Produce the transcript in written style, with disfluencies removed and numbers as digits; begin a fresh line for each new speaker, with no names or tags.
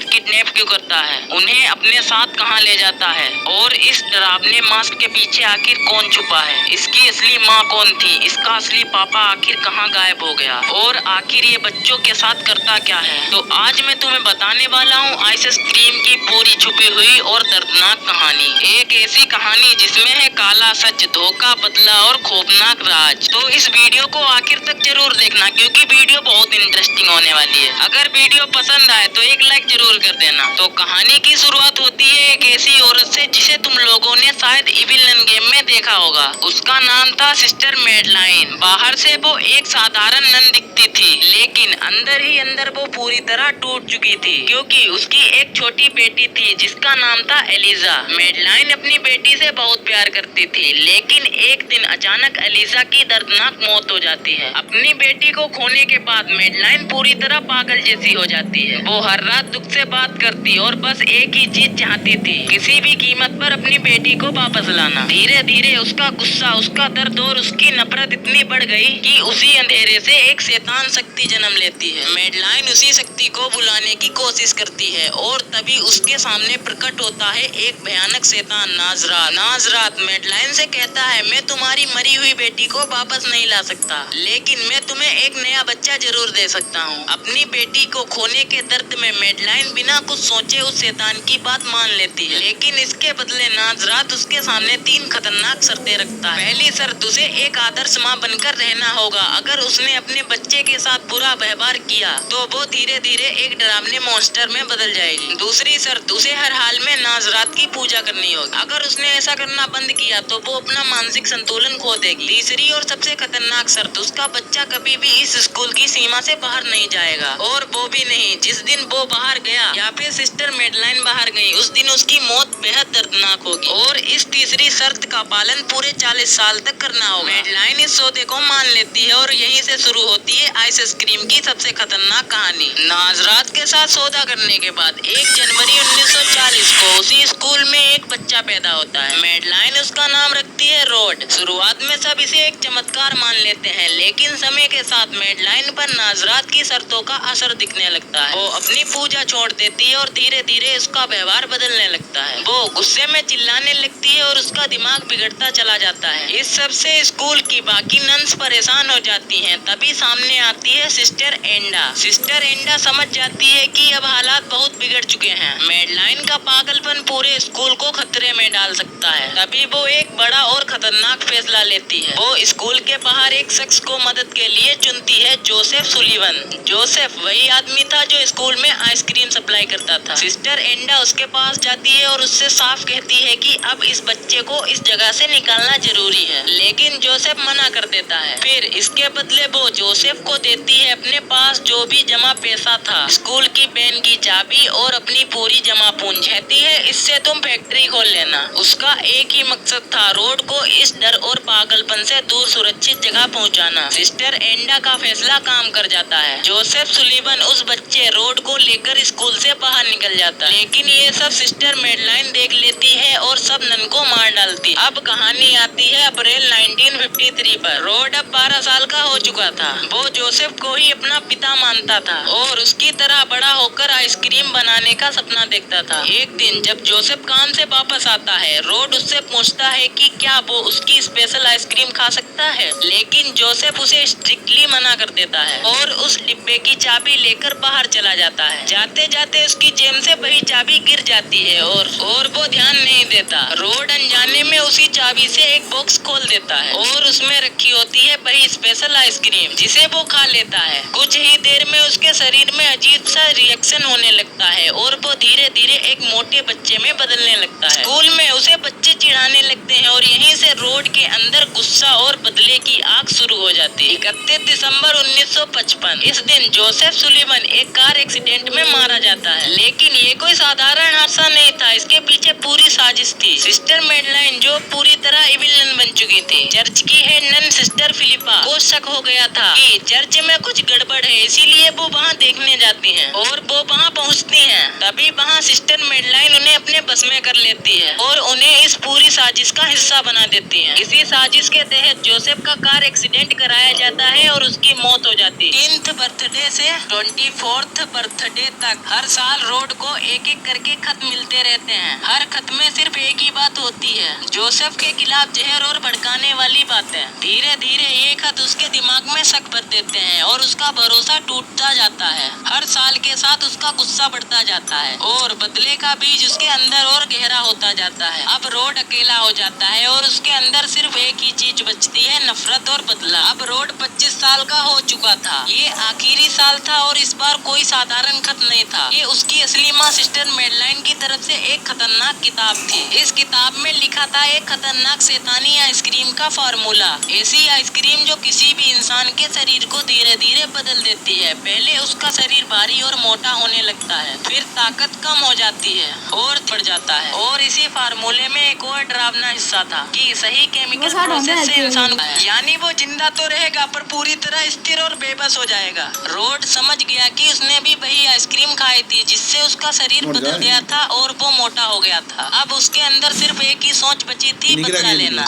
Kidnap क्यों करता है, उन्हें अपने साथ कहां ले जाता है और इस डरावने मास्क के पीछे आखिर कौन छुपा है, इसकी असली माँ कौन थी, इसका असली पापा आखिर कहां गायब हो गया और आखिर ये बच्चों के साथ करता क्या है। तो आज मैं तुम्हें बताने वाला हूँ आइसक्रीम की पूरी छुपी हुई और दर्दनाक कहानी। एक ऐसी कहानी जिसमें है काला सच, धोखा, बदला और खौफनाक राज। तो इस वीडियो को आखिर तक जरूर देखना क्योंकि वीडियो बहुत इंटरेस्टिंग होने वाली है। अगर वीडियो पसंद आए तो एक लाइक जरूर कर देना। तो कहानी की शुरुआत होती है एक ऐसी औरत से जिसे तुम लोगों ने शायद इविल गेम में देखा होगा। उसका नाम था सिस्टर मैडलाइन। बाहर से वो एक साधारण नन दिखती थी, लेकिन अंदर ही अंदर वो पूरी तरह टूट चुकी थी क्योंकि उसकी एक छोटी बेटी थी जिसका नाम था एलिजा। मैडलाइन अपनी बेटी से बहुत प्यार करती थी, लेकिन एक दिन अचानक एलिजा की दर्दनाक मौत हो जाती है। अपनी बेटी को खोने के बाद मैडलाइन पूरी तरह पागल जैसी हो जाती है। वो हर रात दुख से बात करती और बस एक ही चीज चाहती थी, किसी भी कीमत पर अपनी बेटी को वापस लाना। धीरे धीरे उसका गुस्सा, उसका दर्द और उसकी नफरत इतनी बढ़ गई कि उसी अंधेरे से एक शैतान शक्ति जन्म लेती है। मैडलाइन उसी शक्ति को बुलाने की कोशिश करती है और तभी उसके सामने प्रकट होता है एक भयानक शैतान नाजरात। नाजरात मैडलाइन से कहता है, मैं तुम्हारी मरी हुई बेटी को वापस नहीं ला सकता, लेकिन मैं तुम्हें एक नया बच्चा जरूर दे सकता हूँ। अपनी बेटी को खोने के दर्द में मैडलाइन बिना कुछ सोचे उस शैतान की बात मान लेती है, लेकिन इसके बदले नाजरात उसके सामने 3 खतरनाक शर्तें रखता है। पहली शर्त, उसे एक आदर्श माँ बनकर रहना होगा। अगर उसने अपने बच्चे के साथ बुरा व्यवहार किया तो वो धीरे धीरे एक डरावने मॉन्स्टर में बदल जाएगी। दूसरी शर्त, उसे हर हाल में नाजरात की पूजा करनी होगी। अगर उसने ऐसा करना बंद किया तो वो अपना मानसिक संतुलन खो देगी। तीसरी और सबसे खतरनाक शर्त, उसका बच्चा कभी भी इस स्कूल की सीमा से बाहर नहीं जाएगा। और वो भी नहीं जिस दिन वो बाहर गया या फिर सिस्टर मैडलाइन बाहर गई, उस दिन उसकी मौत बेहद दर्दनाक होगी। और इस तीसरी शर्त का पालन पूरे 40 साल तक करना होगा। मैडलाइन इस सौदे को मान लेती है और यहीं से शुरू होती है आइसक्रीम की सबसे खतरनाक कहानी। नाजरात के साथ सौदा करने के बाद 1 जनवरी 1940 को उसी स्कूल में एक बच्चा पैदा होता है। मैडलाइन उसका नाम रखती है रोड। शुरुआत में सब इसे एक चमत्कार मान लेते हैं, लेकिन समय के साथ मैडलाइन पर नाजरात की शर्तों का असर दिखने लगता है। वो अपनी पूजा छोड़ देती है और धीरे धीरे उसका व्यवहार बदलने लगता है। वो गुस्से में चिल्लाने लगती है और उसका दिमाग बिगड़ता चला जाता है। इस सब से स्कूल की बाकी नन्स परेशान हो जाती हैं। तभी सामने आती है सिस्टर एंडा। सिस्टर एंडा समझ जाती है कि अब हालात बहुत बिगड़ चुके हैं। मैडलाइन का पागलपन पूरे स्कूल को खतरे में डाल सकता है। तभी वो एक बड़ा और खतरनाक फैसला लेती है। वो स्कूल के बाहर एक शख्स को मदद के लिए चुनती है, जोसेफ सुलिवन। जोसेफ वही आदमी था जो स्कूल में आइसक्रीम सप्लाई करता था। सिस्टर एंडा उसके पास जाती है और उससे साफ कहती है कि अब इस बच्चे को इस जगह से निकालना जरूरी है, लेकिन जोसेफ मना कर देता है। फिर इसके बदले वो जोसेफ को देती है अपने पास जो भी जमा पैसा था, स्कूल की पेन की चाबी और अपनी पूरी जमा पूंजी। कहती है, इससे तुम फैक्ट्री खोल लेना। उसका एक ही मकसद था, रोड को इस डर और पागलपन से दूर सुरक्षित जगह पहुंचाना। सिस्टर एंडा का फैसला काम कर जाता है। जोसेफ सुलिवन उस बच्चे रोड को लेकर स्कूल से बाहर निकल जाता है, लेकिन ये सब सिस्टर मैडलाइन देख लेती है और सब नन को मार डालती। अब कहानी आती है अप्रैल 1953 पर। रोड अब 12 साल का हो चुका था। वो जोसेफ को ही अपना पिता मानता था और उसकी तरह बड़ा होकर आइसक्रीम बनाने का सपना देखता था। एक दिन जब जोसेफ काम से वापस आता है, रोड उससे पूछता है कि क्या वो उसकी स्पेशल आइसक्रीम खा सकता है, लेकिन जोसेफ उसे स्ट्रिक्टली मना कर देता है और उस डिब्बे की चाबी लेकर बाहर चला जाता है। जाते जाते उसकी जेब से वही चाबी गिर जाती है और वो ध्यान नहीं देता। रोड अनजाने में उसी चाबी से एक बॉक्स खोल देता है और उसमें रखी होती है वही स्पेशल आइसक्रीम, जिसे वो खा लेता है। कुछ ही देर में उसके शरीर में अजीब सा रिएक्शन होने लगता है और वो धीरे धीरे एक मोटे बच्चे में बदलने लगता है। स्कूल में उसे बच्चे चिढ़ाने लगते हैं और यहीं से रोड के अंदर गुस्सा और बदले की आग शुरू हो जाती है। 31 दिसंबर 1955 इस दिन जोसेफ सुलिवन एक कार एक्सीडेंट में मारा जाता है, लेकिन ये कोई साधारण हादसा नहीं था, इसके पीछे पूरी साजिश थी। सिस्टर मैडलाइन जो पूरी तरह इविल नन बन चुकी थी, चर्च की हेड नन सिस्टर फिलिपा को शक हो गया था कि चर्च में कुछ गड़बड़ है, इसीलिए वो वहाँ देखने जाती हैं और वो वहाँ पहुँचती हैं। तभी वहाँ सिस्टर मैडलाइन उन्हें अपने बस में कर लेती है और उन्हें इस पूरी साजिश का हिस्सा बना देती है। इसी साजिश के तहत जोसेफ का कार एक्सीडेंट कराया जाता है और उसकी मौत हो जाती है। 10th बर्थडे से 24th बर्थडे तक हर साल रोड को एक एक करके खत मिलते रहते हैं। हर खत में सिर्फ एक ही बात होती है, जोसेफ के खिलाफ जहर और भड़काने वाली बातें। धीरे धीरे ये खत उसके दिमाग में शक भर देते हैं और उसका भरोसा टूटता जाता है। हर साल के साथ उसका गुस्सा बढ़ता जाता है और बदले का बीज उसके अंदर और गहरा होता जाता है। अब रोड अकेला हो जाता है और उसके अंदर सिर्फ एक ही चीज बचती है, नफरत और बदला। अब रोड 25 साल का हो चुका था। ये आखिरी साल था और इस बार कोई साधारण खत नहीं था। ये उसकी असली माँ सिस्टर मेडलाइन की तरफ से एक खतरनाक किताब थी। इस किताब में लिखा था एक खतरनाक शैतानी आइसक्रीम का फार्मूला। ऐसी आइसक्रीम जो किसी भी इंसान के शरीर को धीरे धीरे बदल देती है। पहले उसका शरीर भारी और मोटा होने लगता है, फिर ताकत कम हो जाती है और बढ़ जाता है। और इसी फार्मूले में एक और डरावना हिस्सा था कि सही केमिकल प्रोसेस से इंसान यानी वो जिंदा तो रहेगा पर पूरी तरह स्थिर और बेबस हो जाएगा। रोड समझ गया कि उसने भी वही आइसक्रीम खाई थी जिससे उसका शरीर बदल गया था और वो मोटा हो गया था। अब उसके अंदर सिर्फ एक ही सोच बची थी, बदला लेना।